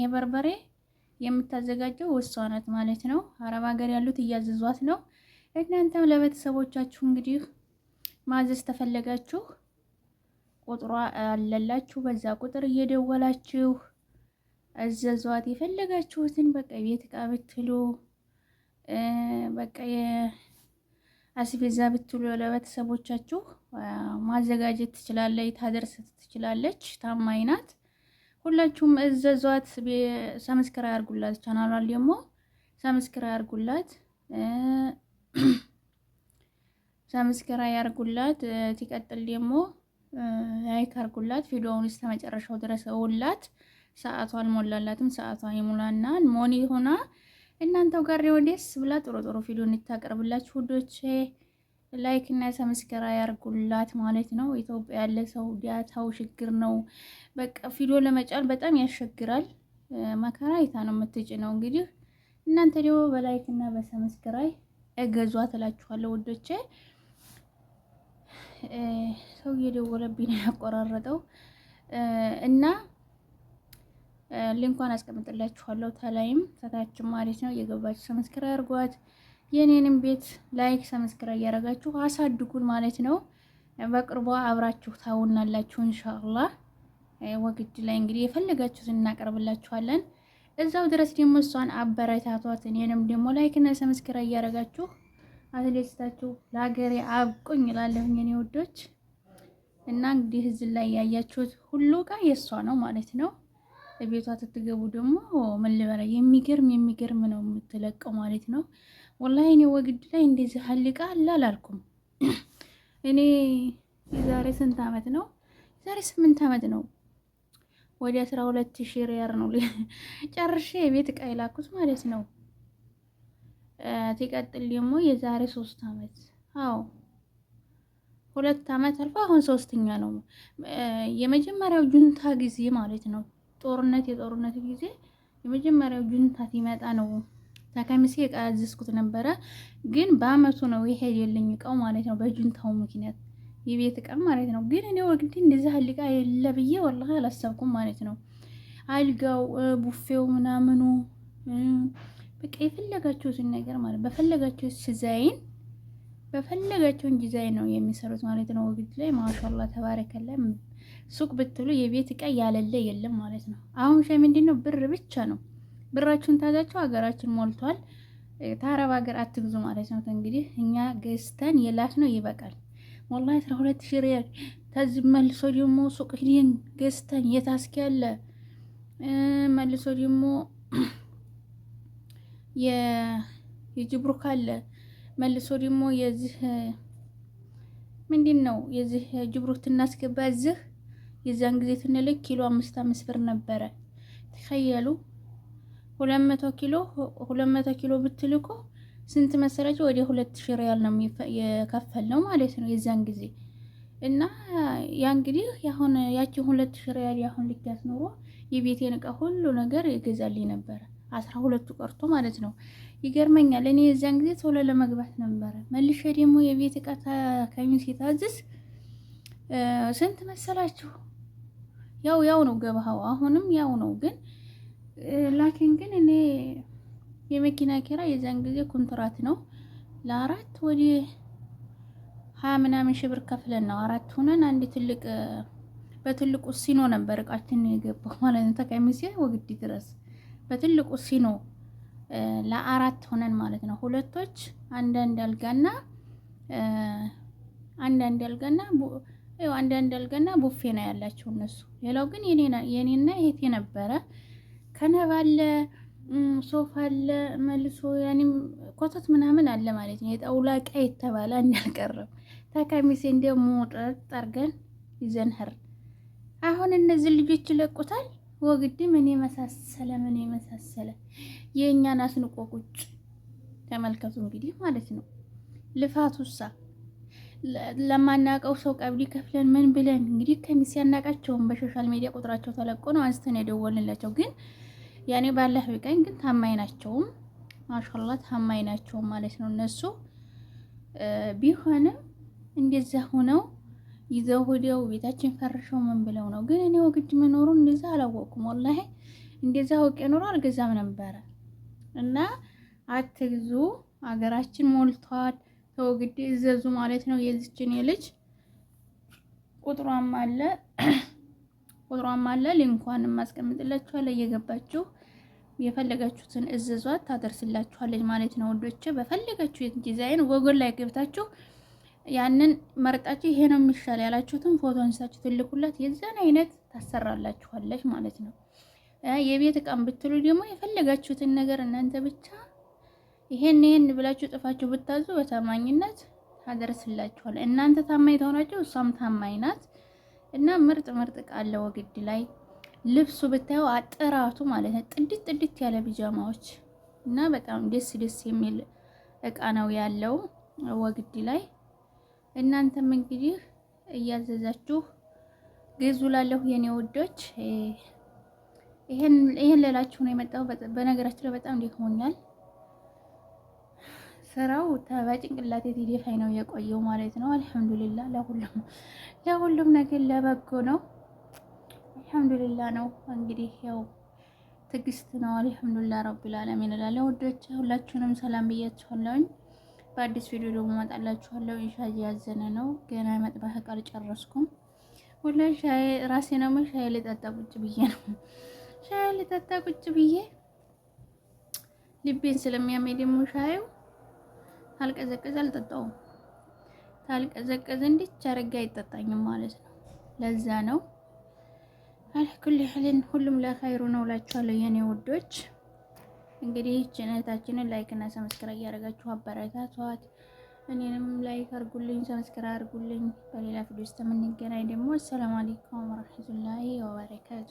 የበርበሬ የምታዘጋጀው እሷ ናት ማለት ነው። አረብ ሀገር ያሉት እያዘዟት ነው። እናንተም ለቤተሰቦቻችሁ እንግዲህ ማዘዝ ተፈለጋችሁ ቁጥሯ አለላችሁ። በዛ ቁጥር እየደወላችሁ አዘዟት። የፈለጋችሁትን በቃ ቤት እቃ ብትሉ በቃ የአስቤዛ ብትሉ ለቤተሰቦቻችሁ ማዘጋጀት ትችላለች፣ ታደርስ ትችላለች። ታማኝ ናት። ሁላችሁም እዘዟት። ሰብስክራይብ አድርጉላት። ቻናሏን ደግሞ ሰብስክራይብ አድርጉላት። ሰብስክራይብ አድርጉላት። ትቀጥል ደግሞ ላይክ አድርጉላት። ቪዲዮውን እስከ መጨረሻው ድረስ እውላት። ሰዓቷ አልሞላላትም። ሰዓቷ ይሙላና ሞኒ ሆና እናንተው ጋር ደስ ብላ ጥሩ ጥሩ ቪዲዮ እንታቀርብላችሁ ውዶቼ። ላይክ እና ሰብስክራይብ ያርጉላት ማለት ነው። ኢትዮጵያ ያለ ሰው ዳታው ችግር ነው። በቃ ቪዲዮ ለመጫን በጣም ያስቸግራል። መከራ አይታ ነው የምትጭነው። እንግዲህ እናንተ ደግሞ በላይክ እና በሰብስክራይብ እገዟት እላችኋለሁ ውዶቼ። ሰው እየደወለብኝ ነው ያቆራረጠው እና ሊንኳን አስቀምጥላችኋለሁ ተላይም ተታችም ማለት ነው። የገባችሁ ሰብስክራይብ አድርጓት። የኔንም ቤት ላይክ ሰብስክራይብ ያደረጋችሁ አሳድጉን ማለት ነው። በቅርቧ አብራችሁ ታውናላችሁ ኢንሻአላህ። ወግድ ላይ እንግዲህ የፈለጋችሁትን እናቀርብላችኋለን። እዛው ድረስ ደግሞ እሷን አበረታቷት። እኔንም ደግሞ ላይክ እና ሰብስክራይብ ያደረጋችሁ አትሌስታችሁ ለሀገሬ አብቁኝ እላለሁ የኔ ውዶች። እና እንግዲህ እዚህ ላይ ያያችሁት ሁሉ ጋር የሷ ነው ማለት ነው። ቤቷ ትትገቡ ደግሞ ምን ልበላ የሚገርም ነው የምትለቀው ማለት ነው። ወላሂ እኔ ወግድ ላይ እንደዚህ ሀልቃ አላልኩም። እኔ የዛሬ ስንት አመት ነው? የዛሬ 8 አመት ነው። ወደ 12,000 ሪያል ነው ጨርሼ የቤት ዕቃ የላኩት ማለት ነው። ትቀጥል ደግሞ የዛሬ 3 አመት 2 አመት አልፎ አሁን 3ኛ ነው። የመጀመሪያው ጁንታ ጊዜ ማለት ነው። የጦርነት ጊዜ የመጀመሪያው ጁንታ ሲመጣ ነው ተከሚሴ ዕቃ ያዘዝኩት ነበረ። ግን በአመቱ ነው የሄደልኝ ዕቃው ማለት ነው። በጁንታው ምክንያት የቤት ዕቃ ማለት ነው። ግን እኔ ወግዲ እንደዚህ አልቃ የለ ብዬ ወላሂ አላሰብኩም ማለት ነው። አልጋው፣ ቡፌው ምናምኑ በቃ የፈለጋችሁትን ነገር ማለት በፈለጋችሁት ዲዛይን ነው የሚሰሩት ማለት ነው። ወግዲ ላይ ማሻአላህ ተባረከላ። ሱቅ ብትሉ የቤት ዕቃ ያለለ የለም ማለት ነው። አሁን ምንድነው ብር ብቻ ነው። ብራችሁን ታዛችሁ ሀገራችን ሞልቷል። ታረብ ሀገር አትግዙ ማለት ነው። እንግዲህ እኛ ገዝተን የላክነው ይበቃል። ወላሂ 12,000 ሪያል ተዝም መልሶ ደግሞ ሱቅ ሂደን ገዝተን የታስኪያለ መልሶ ደግሞ የጅብሩክ አለ መልሶ ደግሞ የዚህ ምንድነው የዚህ ጅብሩክ ትናስገባ እዚህ የዛን ጊዜ ትንልክ ኪሎ 5 ብር ነበረ። ተኸያሉ 200 ኪሎ ብትልኩ ስንት መሰላችሁ? ወደ 2,000 ሪያል ነው የከፈልነው ማለት ነው የዛን ጊዜ። እና ያ እንግዲህ ያሁን ያቺን 2,000 ሪያል ያሁን ልክ ያስኖሮ የቤቴን ዕቃ ሁሉ ነገር ይገዛልኝ ነበረ 12ቱ ቀርቶ ማለት ነው። ይገርመኛል። እኔ የዛን ጊዜ ቶሎ ለመግባት ነበረ። መልሼ ደግሞ የቤት ዕቃ ከሚስ ሲታዝዝ ስንት መሰላችሁ? ያው ነው ገባው። አሁንም ያው ነው ግን ላኪን ግን እኔ የመኪና ኪራይ የዛን ጊዜ ኮንትራት ነው ለአራት ወደ 20 ምናምን ሺህ ብር ከፍለን ነው 4 ሆነን አንድ ትልቅ በትልቁ ሲኖ ነበር ዕቃችን የገባው ማለት ነው። ተቀሚሴ ወግዲ ድረስ በትልቁ ሲኖ ለ4 ሆነን ማለት ነው። ሁለቶች አንዳንድ አልጋና አንዳንድ አልጋና ቡፌ ነው ያላቸው እነሱ። ሌላው ግን የኔና የቴ ነበረ። ከነብ አለ፣ ሶፋ አለ፣ መልሶ ያኔም ኮተት ምናምን አለ ማለት ነው። የጣውላ ዕቃ የተባለ እንዳልቀረም ተከሚሴ እንደሞ ጠርገን ይዘን ሄር። አሁን እነዚህ ልጆች ይለቁታል። ወግዲ ምን የመሳሰለ የእኛን አስንቆ ቁጭ ተመልከቱ እንግዲህ ማለት ነው። ልፋቱሳ ለማናቀው ሰው ቀብዲ ከፍለን ምን ብለን እንግዲህ ከሚስ ያናቃቸውን በሶሻል ሚዲያ ቁጥራቸው ተለቆ ነው አንስተን የደወልንላቸው። ግን ያኔ ባላህ ቢቀኝ ግን ታማኝ ናቸውም ማሻአላህ ታማኝ ናቸው ማለት ነው። እነሱ ቢሆንም እንደዛ ሆነው ይዘው ሆዲያው ቤታችን ፈርሸው ምን ብለው ነው። ግን እኔ ወግድ መኖሩን እንደዛ አላወቅኩም ወላሂ። እንደዛ አውቄ ኖሮ አልገዛም ነበረ። እና አትግዙ፣ ሀገራችን ሞልቷል። ተወግዴ እዘዙ ማለት ነው። የዚችን የልጅ ቁጥሯም አለ ሊንኳን ማስቀምጥላችኋለሁ። እየገባችሁ የፈለጋችሁትን እዘዟት ታደርስላችኋለች ማለት ነው ወዶቼ። በፈለጋችሁት ዲዛይን ጎግል ላይ ገብታችሁ ያንን መርጣችሁ ይሄ ነው የሚሻል ያላችሁትን ፎቶ አንስታችሁ ትልኩላት፣ የዛን አይነት ታሰራላችኋለች ማለት ነው። የቤት እቃም ብትሉ ደግሞ የፈለጋችሁትን ነገር እናንተ ብቻ ይሄን ብላችሁ ጥፋችሁ ብታዙ በታማኝነት ታደርስላችኋል። እናንተ ታማኝ ተሆናችሁ እሷም ታማኝ ናት። እና ምርጥ እቃ አለ ወግዲ ላይ። ልብሱ ብታዩ አጥራቱ ማለት ነው ጥድት ያለ ቢጃማዎች እና በጣም ደስ የሚል እቃ ነው ያለው ወግዲ ላይ። እናንተም እንግዲህ እያዘዛችሁ ግዙ ላለሁ የኔ ውዶች። ይሄን ልላችሁ ነው የመጣው። በነገራችን ላይ በጣም ደክሞኛል። ስራው በጭንቅላቴ ሊደፋኝ ነው የቆየው ማለት ነው። አልሐምዱሊላህ ለሁሉም ነገር ለበጎ ነው። አልሐምዱሊላህ ነው እንግዲህ ያው ትዕግስት ነው። አልሐምዱሊላህ ረቢል ዓለሚን እላለሁ ውዶች። ሁላችሁንም ሰላም ብያችኋለሁኝ። በአዲስ ቪዲዮ ደግሞ እመጣላችኋለሁ። ኢንሻአላህ ያዘነ ነው ገና መጥባህ ቃል ጨረስኩም። ሁሌ ሻይ ራሴ ነው ሻይ ልጠጣ ቁጭ ብዬ ነው ልቤን ስለሚያመኝ ደግሞ ሻዩ ታልቀዘቀዘ አልጠጣውም። ታልቀዘቀዘ እንዴት አረጋ አይጠጣኝም ማለት ነው። ለዛ ነው አልኩል ይህልን ሁሉም ለኸይሩ ነው እላችኋለሁ የኔ ውዶች። እንግዲህ ቻናላችንን ላይክ እና ሰብስክራይብ እያደረጋችሁ አበረታቷት። እኔንም ላይክ አድርጉልኝ፣ ሰብስክራይብ አድርጉልኝ። በሌላ ቪዲዮ ውስጥ የምንገናኝ ደግሞ። አሰላሙ አለይኩም ወራህመቱላሂ ወበረካቱ።